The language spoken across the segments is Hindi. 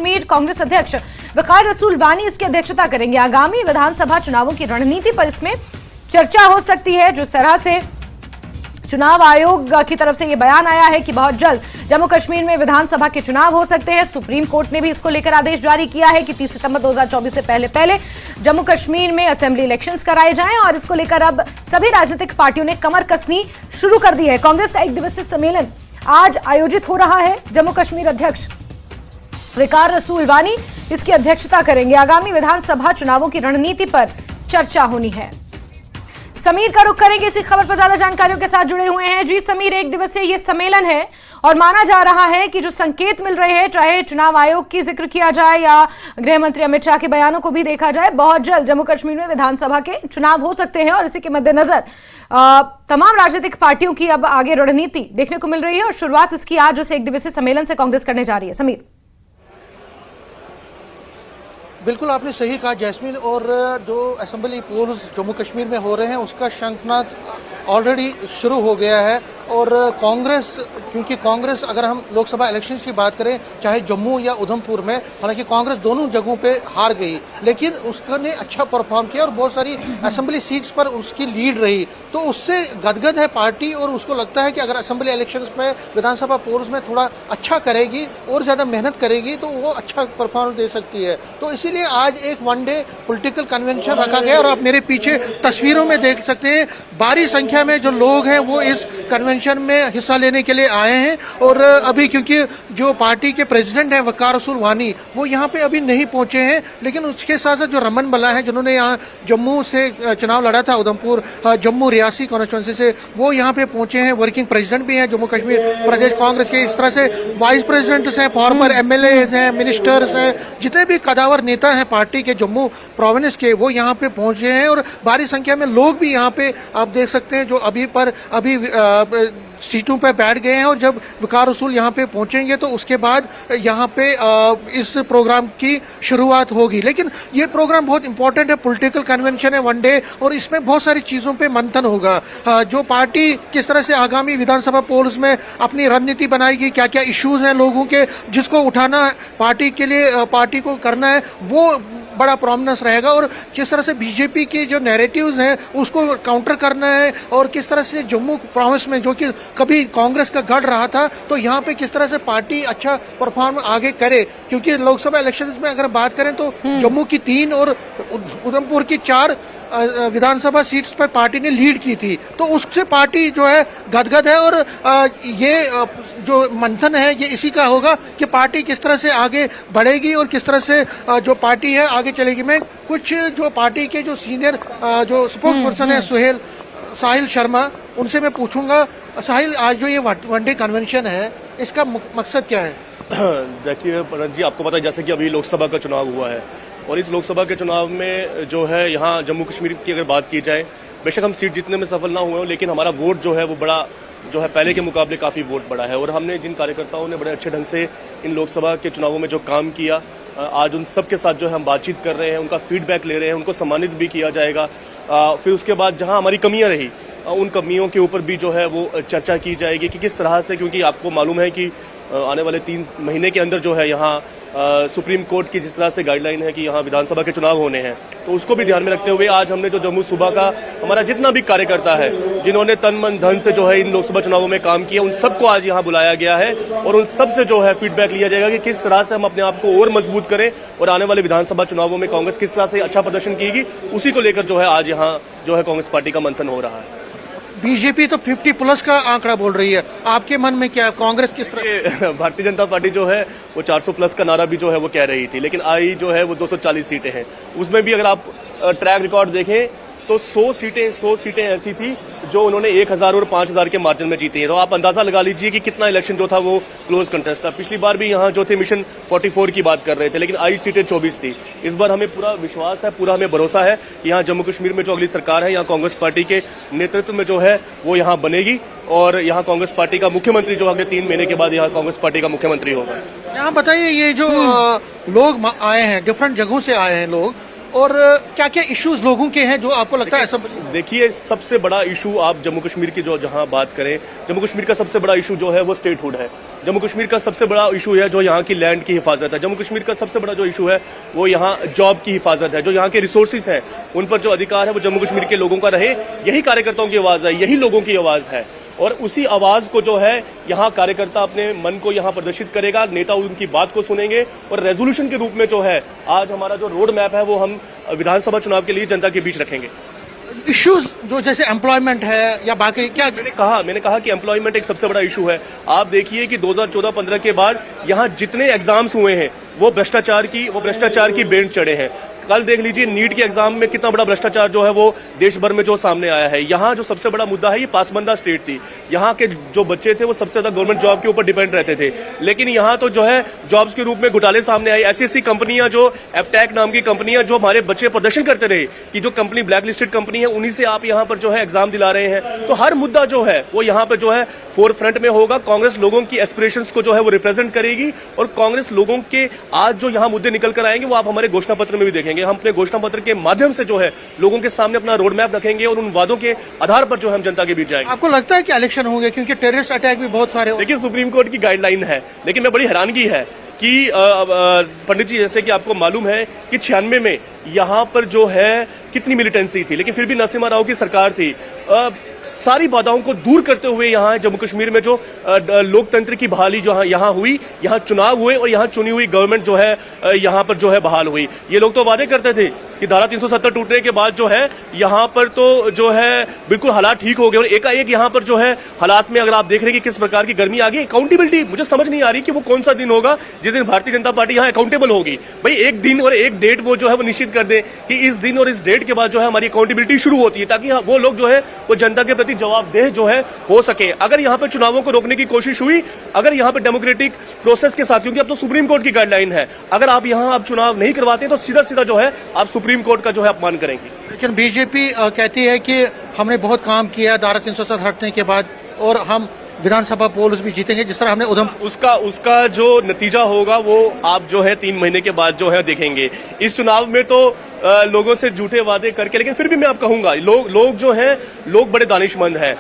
कश्मीर कांग्रेस अध्यक्ष वकार रसूल वानी इसकी अध्यक्षता करेंगे। आगामी विधानसभा चुनावों की रणनीति पर इसमें चर्चा हो सकती है। जिस तरह से चुनाव आयोग की तरफ से यह बयान आया है कि बहुत जल्द जम्मू कश्मीर में विधानसभा के चुनाव हो सकते हैं। सुप्रीम कोर्ट ने भी इसको लेकर आदेश जारी किया है कि 30 सितंबर 2024 से पहले जम्मू कश्मीर में असेंबली इलेक्शंस कराए जाएं और इसको लेकर अब सभी राजनीतिक पार्टियों ने कमर कसनी शुरू कर दी है। कांग्रेस का एक दिवसीय सम्मेलन आज आयोजित हो रहा है। जम्मू कश्मीर अध्यक्ष वकार रसूल वानी इसकी अध्यक्षता करेंगे। आगामी विधानसभा चुनावों की रणनीति पर चर्चा होनी है। समीर का रुख करेंगे इसी खबर पर, ज्यादा जानकारियों के साथ जुड़े हुए हैं। जी समीर, एक दिवसीय ये सम्मेलन है और माना जा रहा है कि जो संकेत मिल रहे हैं, चाहे चुनाव आयोग की जिक्र किया जाए या गृह मंत्री अमित शाह के बयानों को भी देखा जाए, बहुत जल्द जम्मू कश्मीर में विधानसभा के चुनाव हो सकते हैं और इसी के मद्देनजर तमाम राजनीतिक पार्टियों की अब आगे रणनीति देखने को मिल रही है और शुरुआत इसकी आज उस एक दिवसीय सम्मेलन से कांग्रेस करने जा रही है। समीर, बिल्कुल आपने सही कहा जैस्मिन, और जो असेंबली पोल्स जम्मू कश्मीर में हो रहे हैं उसका शंखनाद ऑलरेडी शुरू हो गया है। और कांग्रेस, क्योंकि कांग्रेस अगर हम लोकसभा इलेक्शंस की बात करें, चाहे जम्मू या उधमपुर में, हालांकि कांग्रेस दोनों जगहों पे हार गई, लेकिन उसने अच्छा परफॉर्म किया और बहुत सारी असेंबली सीट्स पर उसकी लीड रही, तो उससे गदगद है पार्टी और उसको लगता है कि अगर असेंबली इलेक्शंस में, विधानसभा पोल्स में थोड़ा अच्छा करेगी और ज्यादा मेहनत करेगी तो वो अच्छा परफॉर्मेंस दे सकती है। तो इसीलिए आज एक वन डे पॉलिटिकल कन्वेंशन रखा गया और आप मेरे पीछे तस्वीरों में देख सकते हैं भारी संख्या में जो लोग हैं वो इस कन्वेंशन में हिस्सा लेने के लिए आए हैं। और अभी क्योंकि जो पार्टी के प्रेसिडेंट हैं वकार रसूल वानी, वो यहाँ पे अभी नहीं पहुंचे हैं, लेकिन उसके साथ साथ जो रमन बला है जिन्होंने यहाँ जम्मू से चुनाव लड़ा था, उधमपुर जम्मू रियासी कॉन्स्टिट्यूंसी से, वो यहाँ पे पहुंचे हैं। वर्किंग प्रेसिडेंट भी हैं जम्मू कश्मीर प्रदेश कांग्रेस के, इस तरह से वाइस प्रेसिडेंट्स हैं, फॉर्मर एमएलए हैं, मिनिस्टर्स हैं, जितने भी कदावर नेता हैं पार्टी के जम्मू प्रोविंस के, वो यहाँ पे पहुंचे हैं। और भारी संख्या में लोग भी यहाँ पे आप देख सकते हैं जो अभी सीटों पे बैठ गए हैं। और जब वकार रसूल यहाँ पे पहुंचेंगे तो उसके बाद यहाँ पे इस प्रोग्राम की शुरुआत होगी। लेकिन ये प्रोग्राम बहुत इंपॉर्टेंट है, पॉलिटिकल कन्वेंशन है वन डे, और इसमें बहुत सारी चीजों पे मंथन होगा। जो पार्टी किस तरह से आगामी विधानसभा पोल्स में अपनी रणनीति बनाएगी, क्या क्या इश्यूज हैं लोगों के जिसको उठाना पार्टी के लिए, पार्टी को करना है, वो बड़ा प्रोमिनेंस रहेगा। और किस तरह से बीजेपी के जो नैरेटिव्स हैं उसको काउंटर करना है, और किस तरह से जम्मू प्रोविंस में जो कि कभी कांग्रेस का गढ़ रहा था, तो यहाँ पे किस तरह से पार्टी अच्छा परफॉर्म आगे करे। क्योंकि लोकसभा इलेक्शंस में अगर बात करें तो जम्मू की 3 और उधमपुर की 4 विधानसभा सीट्स पर पार्टी ने लीड की थी, तो उससे पार्टी जो है गदगद है। और ये जो मंथन है ये इसी का होगा कि पार्टी किस तरह से आगे बढ़ेगी और किस तरह से जो पार्टी है आगे चलेगी। मैं कुछ जो पार्टी के जो सीनियर जो स्पोक्स पर्सन है साहिल शर्मा, उनसे मैं पूछूंगा, साहिल, आज जो ये वन डे कन्वेंशन है इसका मकसद क्या है? देखिए परत जी, आपको पता है जैसे कि अभी लोकसभा का चुनाव हुआ है और इस लोकसभा के चुनाव में जो है यहाँ जम्मू कश्मीर की अगर बात की जाए, बेशक हम सीट जीतने में सफल ना हुए हो, लेकिन हमारा वोट जो है वो बड़ा जो है पहले के मुकाबले काफ़ी वोट बड़ा है। और हमने जिन कार्यकर्ताओं ने बड़े अच्छे ढंग से इन लोकसभा के चुनावों में जो काम किया, आज उन सब के साथ जो है हम बातचीत कर रहे हैं, उनका फीडबैक ले रहे हैं, उनको सम्मानित भी किया जाएगा। फिर उसके बाद जहाँ हमारी कमियाँ रही उन कमियों के ऊपर भी जो है वो चर्चा की जाएगी कि किस तरह से, क्योंकि आपको मालूम है कि आने वाले 3 महीने के अंदर जो है यहाँ सुप्रीम कोर्ट की जिस तरह से गाइडलाइन है कि यहाँ विधानसभा के चुनाव होने हैं, तो उसको भी ध्यान में रखते हुए आज हमने जो जम्मू सूबा का हमारा जितना भी कार्यकर्ता है जिन्होंने तन मन धन से जो है इन लोकसभा चुनावों में काम किया, उन सबको आज यहाँ बुलाया गया है और उन सब से जो है फीडबैक लिया जाएगा कि किस तरह से हम अपने आप को और मजबूत करें और आने वाले विधानसभा चुनावों में कांग्रेस किस तरह से अच्छा प्रदर्शन कीगी, उसी को लेकर जो है आज यहाँ जो है कांग्रेस पार्टी का मंथन हो रहा है। बीजेपी तो 50+ का आंकड़ा बोल रही है, आपके मन में क्या, कांग्रेस किस तरह? भारतीय जनता पार्टी जो है वो 400+ का नारा भी जो है वो कह रही थी, लेकिन आई जो है वो 240 सीटें हैं। उसमें भी अगर आप ट्रैक रिकॉर्ड देखें तो 100 सीटें ऐसी थी जो उन्होंने 1000 और 5000 के मार्जिन में जीती हैं। तो आप अंदाजा लगा लीजिए कि कितना इलेक्शन जो था वो क्लोज कंटेस्ट था। पिछली बार भी यहाँ जो थे मिशन 44 की बात कर रहे थे, लेकिन आई सीटें 24 थी। इस बार हमें पूरा विश्वास है, पूरा हमें भरोसा है कि यहाँ जम्मू कश्मीर में जो अगली सरकार है यहाँ कांग्रेस पार्टी के नेतृत्व में जो है वो यहाँ बनेगी और यहाँ कांग्रेस पार्टी का मुख्यमंत्री जो अगले 3 महीने के बाद यहाँ कांग्रेस पार्टी का मुख्यमंत्री होगा। यहाँ बताइए, ये जो लोग आए हैं, डिफरेंट जगहों से आए हैं लोग, और क्या क्या इश्यूज लोगों के हैं जो आपको लगता है असेंबली? देखिए, सबसे बड़ा इशू आप जम्मू कश्मीर की जो जहां बात करें, जम्मू कश्मीर का सबसे बड़ा इशू जो है वो स्टेटहुड है। जम्मू कश्मीर का सबसे बड़ा इशू है जो यहाँ की लैंड की हिफाजत है। जम्मू कश्मीर का सबसे बड़ा जो इशू है वो यहाँ जॉब की हिफाजत है। जो यहाँ के रिसोर्सेज हैं उन पर जो अधिकार है वो जम्मू कश्मीर के लोगों का रहे। यही कार्यकर्ताओं की आवाज है, यही लोगों की आवाज है, और उसी आवाज को जो है यहाँ कार्यकर्ता अपने मन को यहाँ प्रदर्शित करेगा, नेता उनकी बात को सुनेंगे और रेजोल्यूशन के रूप में जो है आज हमारा जो रोड मैप है वो हम विधानसभा चुनाव के लिए जनता के बीच रखेंगे। इश्यूज जो जैसे एम्प्लॉयमेंट है या बाकी क्या? मैंने कहा कि एम्प्लॉयमेंट एक सबसे बड़ा इशू है। आप देखिए कि 2014-15 के बाद यहाँ जितने एग्जाम्स हुए हैं वो भ्रष्टाचार की बेंच चढ़े हैं। कल देख लीजिए नीट के एग्जाम में कितना बड़ा भ्रष्टाचार जो है वो देश भर में जो सामने आया है। यहाँ जो सबसे बड़ा मुद्दा है ये पासबंदा स्टेट थी। यहाँ के जो बच्चे थे वो सबसे ज्यादा गवर्नमेंट जॉब के ऊपर डिपेंड रहते थे, लेकिन यहाँ तो जो है जॉब्स के रूप में घोटाले सामने आए। ऐसी कंपनियां जो एपटैक नाम की कंपनियां जो हमारे बच्चे प्रदर्शन करते रहे कि जो कंपनी ब्लैक लिस्टेड कंपनी है उन्हीं से आप यहाँ पर जो है एग्जाम दिला रहे हैं। तो हर मुद्दा जो है वो यहाँ पर जो है फोर फ्रंट में होगा। कांग्रेस लोगों की एस्पिरेशंस को जो है वो रिप्रेजेंट करेगी और कांग्रेस लोगों के आज जो यहाँ मुद्दे निकल कर आएंगे वो आप हमारे घोषणा पत्र में भी देखेंगे। हम अपने घोषणा पत्र के माध्यम से जो है लोगों के सामने अपना रोड मैप रखेंगे और उन वादों के आधार पर जो है हम जनता के बीच जाएंगे। आपको लगता है कि इलेक्शन होंगे क्योंकि टेररिस्ट अटैक भी बहुत सारे? देखिए, सुप्रीम कोर्ट की गाइडलाइन है, लेकिन मैं बड़ी हैरानगी है कि पंडित जी, जैसे कि आपको मालूम है कि 96 में यहाँ पर जो है कितनी मिलिटेंसी थी, लेकिन फिर भी नरसिम्हा राव की सरकार थी। सारी बाधाओं को दूर करते हुए यहाँ जम्मू कश्मीर में जो लोकतंत्र की बहाली जो यहाँ हुई, यहाँ चुनाव हुए और यहाँ चुनी हुई गवर्नमेंट जो है यहाँ पर जो है बहाल हुई। ये लोग तो वादे करते थे कि धारा 370 टूटने के बाद जो है यहाँ पर तो जो है बिल्कुल हालात ठीक हो गए, और एकाएक यहाँ पर जो है हालात में अगर आप देख रहे हैं कि किस प्रकार की गर्मी आ गई। अकाउंटेबिलिटी मुझे समझ नहीं आ रही कि वो कौन सा दिन होगा जिस दिन भारतीय जनता पार्टी यहाँ अकाउंटेबल होगी। भाई एक दिन और एक डेट वो जो है वो निश्चित कर दे कि इस दिन और इस डेट के बाद जो है हमारी अकाउंटेबिलिटी शुरू होती है, ताकि वो लोग जो है वो जनता के प्रति जवाबदेह जो है हो सके। अगर यहाँ पर चुनावों को रोकने की कोशिश हुई, अगर यहाँ पर डेमोक्रेटिक प्रोसेस के साथ, क्योंकि अब तो सुप्रीम कोर्ट की गाइडलाइन है, अगर आप यहाँ आप चुनाव नहीं करवाते तो सीधा सीधा जो है आप सुप्रीम कोर्ट का जो है अपमान करेंगे। लेकिन बीजेपी कहती है कि हमने बहुत काम किया धारा 370 हटने के बाद और हम विधानसभा पोल्स भी जीतेंगे, जिस तरह हमने उसका जो नतीजा होगा वो आप जो है 3 महीने के बाद जो है देखेंगे। इस चुनाव में तो लोगों से झूठे वादे करके, लेकिन फिर भी मैं आप कहूंगा लोग जो हैं लोग बड़े दानिशमंद हैं।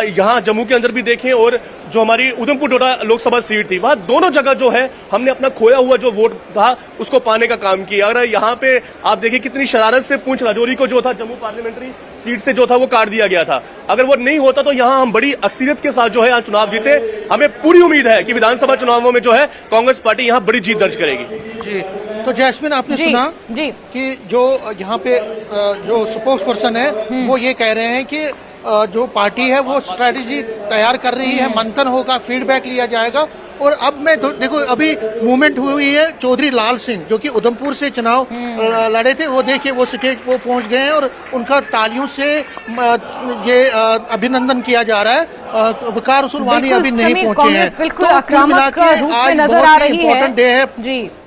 यहाँ जम्मू के अंदर भी देखें और जो हमारी उधमपुर डोडा लोकसभा सीट थी वहां दोनों जगह जो है हमने अपना खोया हुआ जो वोट था उसको पाने का काम किया। और यहाँ पे आप देखिए कितनी शरारत से पूंछ राजौरी को जो था जम्मू पार्लियामेंट्री सीट से जो था वो काट दिया गया था। अगर वो नहीं होता तो यहाँ हम बड़ी अक्सरियत के साथ जो है यहाँ चुनाव जीते। हमें पूरी उम्मीद है कि विधानसभा चुनावों में जो है कांग्रेस पार्टी यहाँ बड़ी जीत दर्ज करेगी। जी, तो जैस्मिन आपने सुना कि जो यहाँ पे जो स्पोक्स पर्सन है वो ये कह रहे हैं कि जो पार्टी है वो स्ट्रेटेजी तैयार कर रही है, मंथन होगा, फीडबैक लिया जाएगा। और अब मैं देखो अभी मूवमेंट हुई है, चौधरी लाल सिंह जो कि उधमपुर से चुनाव लड़े थे, वो देखिए वो स्टेज वो पहुंच गए हैं और उनका तालियों से ये अभिनंदन किया जा रहा है। वकार रसूल वानी अभी नहीं पहुंचे हैं। बिल्कुल तो आक्रामक रूप में नजर आ रही है। डे है।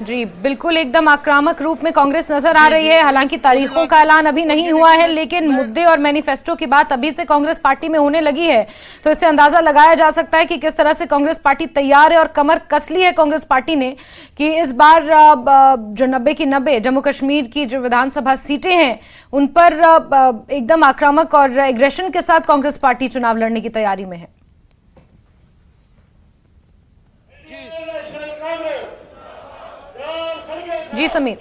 जी बिल्कुल एकदम आक्रामक रूप में कांग्रेस नजर आ रही है। हालांकि तारीखों का ऐलान अभी नहीं हुआ है, लेकिन मुद्दे और मैनिफेस्टो की बात अभी से कांग्रेस पार्टी में होने लगी है। तो इससे अंदाजा लगाया जा सकता है कि किस तरह से कांग्रेस पार्टी तैयार है और कमर कस ली है कांग्रेस पार्टी ने कि इस बार जो 90 की 90 जम्मू कश्मीर की जो विधानसभा सीटें हैं उन पर एकदम आक्रामक और एग्रेशन के साथ कांग्रेस पार्टी चुनाव लड़ने की तैयारी में है। जी समीर।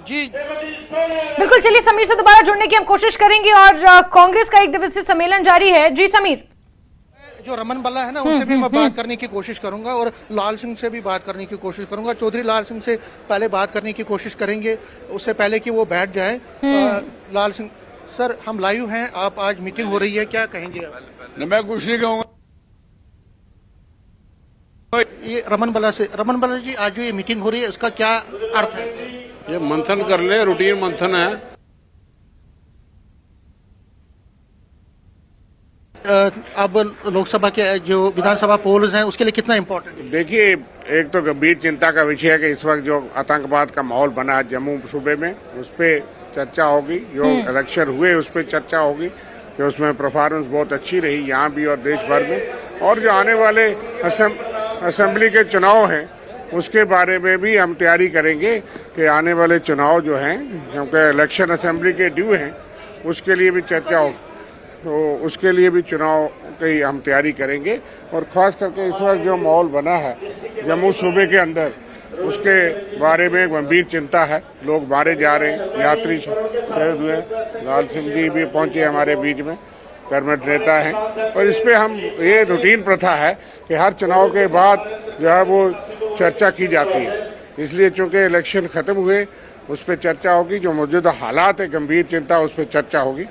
जी बिल्कुल, चलिए समीर से दोबारा जुड़ने की हम कोशिश करेंगे और कांग्रेस का 1 दिवसीय सम्मेलन जारी है। जी समीर। जो रमन बल्ला है ना उनसे भी मैं बात करने की कोशिश करूंगा और लाल सिंह से भी बात करने की कोशिश करूंगा। चौधरी लाल सिंह से पहले बात करने की कोशिश करेंगे, उससे पहले कि वो बैठ जाए। लाल सिंह सर, हम लाइव हैं, आप आज मीटिंग हो रही है, क्या कहेंगे? मैं कुछ नहीं कहूँगा। ये रमन बल्ला जी, आज जो ये मीटिंग हो रही है उसका क्या अर्थ है? ये मंथन कर ले, रूटीन मंथन है। अब लोकसभा के जो विधानसभा पोल्स हैं उसके लिए कितना इम्पोर्टेंट है? देखिए, एक तो गंभीर चिंता का विषय है कि इस वक्त जो आतंकवाद का माहौल बना है जम्मू सूबे में, उस पर चर्चा होगी। जो इलेक्शन हुए उस पर चर्चा होगी कि उसमें परफॉर्मेंस बहुत अच्छी रही यहाँ भी और देश भर में। और जो आने वाले असेंबली के चुनाव हैं उसके बारे में भी हम तैयारी करेंगे कि आने वाले चुनाव जो हैं, क्योंकि इलेक्शन असेंबली के ड्यू हैं, उसके लिए भी चर्चा हो, तो उसके लिए भी चुनाव की हम तैयारी करेंगे। और ख़ास करके इस वक्त जो माहौल बना है जम्मू सूबे के अंदर, उसके बारे में गंभीर चिंता है। लोग मारे जा रहे हैं, यात्री शहीद हुए, लाल सिंह जी भी पहुंचे हमारे बीच में, कर्मठ नेता हैं। और इस पे हम, ये रूटीन प्रथा है कि हर चुनाव के बाद जो है वो चर्चा की जाती है। इसलिए चूंकि इलेक्शन खत्म हुए, उस पर चर्चा होगी। जो मौजूदा हालात है, गंभीर चिंता, उस पर चर्चा होगी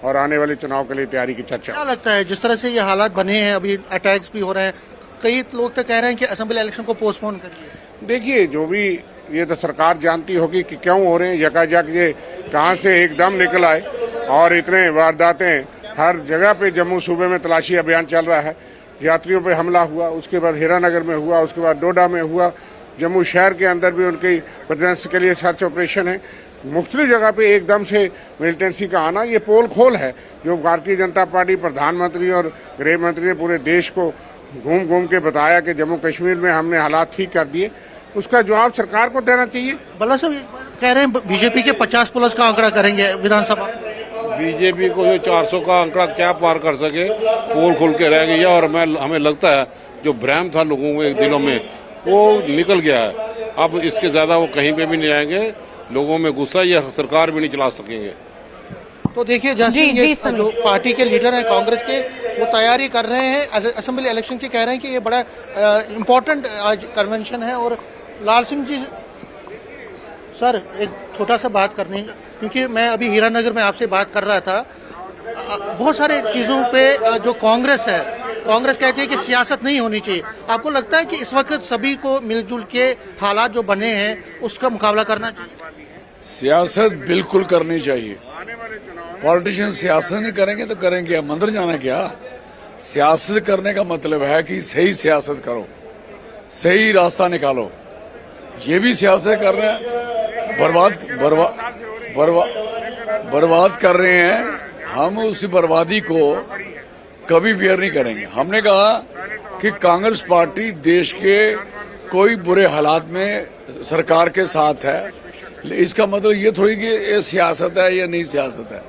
और आने वाले चुनाव के लिए तैयारी की चर्चा। क्या लगता है जिस तरह से ये हालात बने हैं, अभी अटैक्स भी हो रहे हैं, कई लोग तो कह रहे हैं कि असेंबली इलेक्शन को पोस्टपोन करिए। देखिए, जो भी, ये तो सरकार जानती होगी कि क्यों हो रहे हैं। यकायक ये कहाँ से एकदम निकल आए और इतने वारदातें हर जगह पे जम्मू सूबे में तलाशी अभियान चल रहा है। यात्रियों पे हमला हुआ, उसके बाद हीरानगर में हुआ, उसके बाद डोडा में हुआ, जम्मू शहर के अंदर भी उनकी प्रेजेंस के लिए सर्च ऑपरेशन है। मुख्तलिफ जगह पे एकदम से मिलिटेंसी का आना, ये पोल खोल है जो भारतीय जनता पार्टी, प्रधानमंत्री और गृह मंत्री ने पूरे देश को घूम घूम के बताया कि जम्मू कश्मीर में हमने हालात ठीक कर दिए। उसका जवाब सरकार को देना चाहिए। बल्ला साहब कह रहे हैं बीजेपी के 50+ का आंकड़ा करेंगे विधानसभा। बीजेपी को जो 400 का आंकड़ा क्या पार कर सके, पोल खोल के रह गया। और हमें लगता है जो भ्रम था लोगों के दिलों में वो निकल गया है। अब इसके ज्यादा वो कहीं पे भी नहीं आएंगे। लोगों में गुस्सा, ये सरकार भी नहीं चला सकेंगे। तो देखिए जैस्मिन, ये जो पार्टी के लीडर हैं कांग्रेस के, वो तैयारी कर रहे हैं असेंबली इलेक्शन की। कह रहे हैं कि ये बड़ा इम्पोर्टेंट आज कन्वेंशन है। और लाल सिंह जी, सर एक छोटा सा बात करनी है, क्योंकि मैं अभी हीरानगर में आपसे बात कर रहा था। बहुत सारे चीज़ों पे जो कांग्रेस है, कांग्रेस कहती है कि सियासत नहीं होनी चाहिए। आपको लगता है कि इस वक्त सभी को मिलजुल के हालात जो बने हैं उसका मुकाबला करना चाहिए? सियासत बिल्कुल करनी चाहिए। पॉलिटिशियन सियासत नहीं करेंगे तो करेंगे मंदिर जाना क्या? सियासत करने का मतलब है कि सही सियासत करो, सही रास्ता निकालो। ये भी सियासत कर रहे हैं, बर्बाद कर रहे हैं। हम उस बर्बादी को कभी बियर नहीं करेंगे। हमने कहा कि कांग्रेस पार्टी देश के कोई बुरे हालात में सरकार के साथ है। इसका मतलब ये थोड़ी कि ये सियासत है या नहीं सियासत है।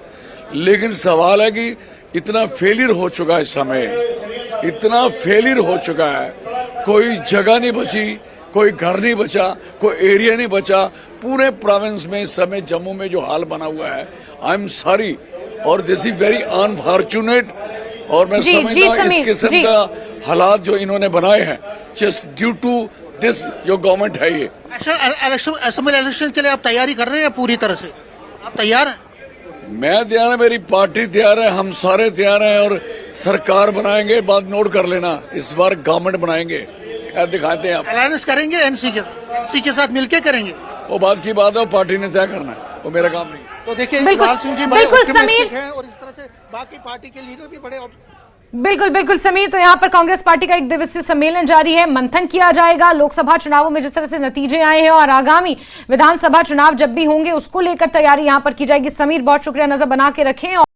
लेकिन सवाल है कि इतना फेलियर हो चुका है, इस समय इतना फेलियर हो चुका है, कोई जगह नहीं बची, कोई घर नहीं बचा, कोई एरिया नहीं बचा। पूरे प्रोविंस में इस समय जम्मू में जो हाल बना हुआ है, आई एम सॉरी, और दिस इज वेरी अनफॉर्चुनेट। और मैं समझता हूँ इस किस्म का हालात जो इन्होंने बनाए हैं जस्ट ड्यू टू दिस जो गवर्नमेंट है। ये असेंबली इलेक्शन के लिए आप तैयारी कर रहे हैं पूरी तरह से? आप तैयार हैं? मैं तैयार है, मेरी पार्टी तैयार है, हम सारे तैयार हैं। और सरकार बनाएंगे, बात नोट कर लेना, इस बार गवर्नमेंट बनाएंगे। क्या दिखाते हैं आप? अलायंस करेंगे एनसी के साथ मिलकर करेंगे? वो बात की बात है, पार्टी ने तय करना है, वो मेरा काम नहीं। तो देखिए लाल सिंह जी बड़े ऑप्टिमिस्टिक हैं और इस तरह से बाकी पार्टी के लीडर भी बड़े। बिल्कुल समीर, तो यहाँ पर कांग्रेस पार्टी का 1 दिवसीय सम्मेलन जारी है। मंथन किया जाएगा लोकसभा चुनावों में जिस तरह से नतीजे आए हैं, और आगामी विधानसभा चुनाव जब भी होंगे उसको लेकर तैयारी यहाँ पर की जाएगी। समीर, बहुत शुक्रिया, नजर बना के रखें।